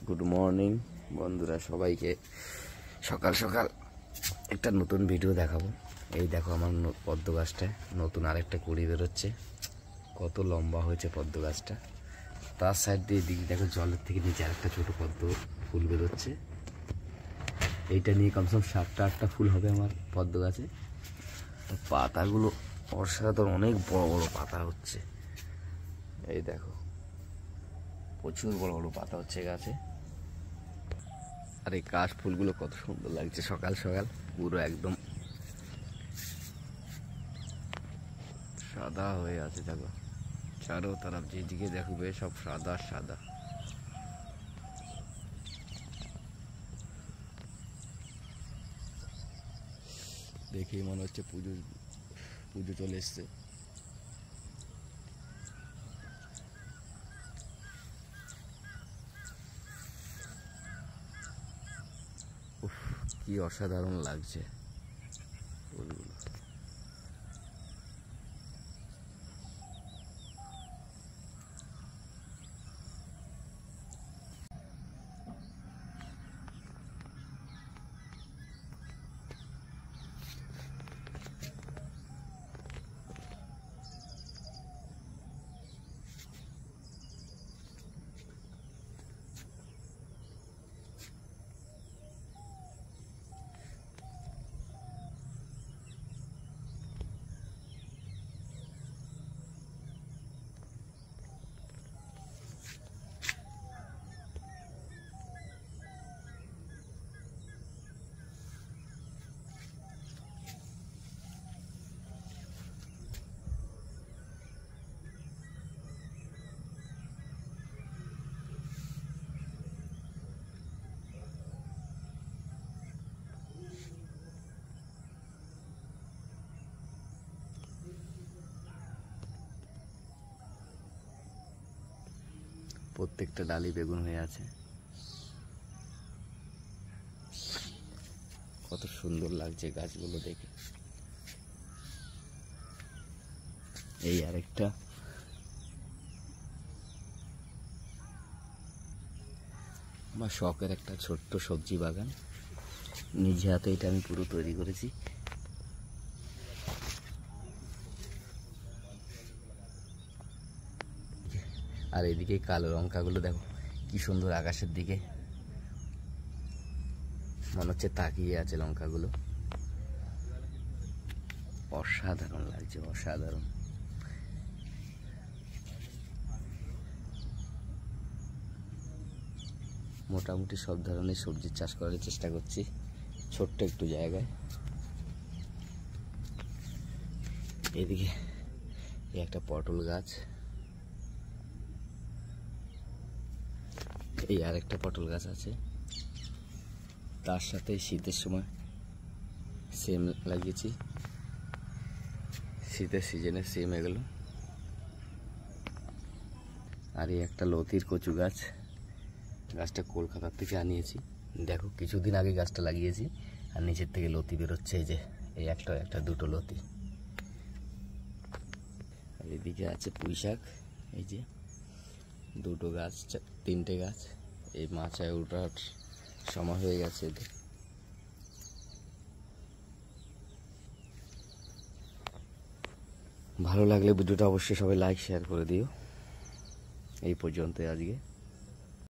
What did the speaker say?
Good morning বন্ধুরা, সবাইকে সকাল সকাল একটা নতুন ভিডিও দেখাবো। এই দেখো আমার পদ্ম গাছটায় নতুন আরেকটা কুড়ি বেরোচ্ছে। কত লম্বা হয়েছে পদ্ম গাছটা। তার সাইড দিয়ে দিকে দেখো জলের থেকে নিচে আরেকটা ছোটো পদ্ম ফুল বেরোচ্ছে। এইটা নিয়ে কমসে কম 7টা-8টা ফুল হবে আমার পদ্ম গাছে। পাতাগুলো অসাধারণ, অনেক বড় বড় পাতা হচ্ছে। এই দেখো প্রচুর বড় বড় পাতা হচ্ছে গাছে। আর এই কাশ ফুলগুলো কত সুন্দর লাগছে সকাল সকাল, পুরো একদম সাদা হয়ে আছে। দেখো চারো তরফ যেদিকে দেখবে সব সাদা সাদা। দেখেই মনে হচ্ছে পুজো পুজো চলে এসছে। উফ, কি অসাধারণ লাগছে ফুলগুলো। প্রত্যেকটা ডালি বেগুন হয়ে আছে। কত সুন্দর লাগছে গাছগুলো দেখে। এই আরেকটা। আমার শখের একটা ছোট্ট সবজি বাগান, নিজে হাতে এটা আমি পুরো তৈরি করেছি। আর এদিকে কালো লঙ্কাগুলো দেখো কি সুন্দর আকাশের দিকে, মনে হচ্ছে তাকিয়ে আছে লঙ্কাগুলো। অসাধারণ লাগছে, অসাধারণ। মোটামুটি সব ধরনের সবজির চাষ করার চেষ্টা করছি ছোট্ট একটু জায়গায়। এদিকে একটা পটল গাছ, এই আরেকটা পটল গাছ আছে। তার সাথে শীতের সময় সিম লাগিয়েছি, শীতের সিজনে সিম এগুলো। আর এই একটা লতির কচু গাছ, গাছটা কলকাতার থেকে আনিয়েছি। দেখো কিছুদিন আগে গাছটা লাগিয়েছি আর নিচের থেকে লতি বেরোচ্ছে। এই যে এই একটা দুটো লতি। আর এদিকে আছে পুঁই শাক, এই যে দুটো গাছ, 3টে গাছ। এই মাচায় ওঠার সময় হয়ে গেছে এদের। ভালো লাগলে ভিডিওটা অবশ্যই সবাই লাইক শেয়ার করে দিও। এই পর্যন্ত আজকে।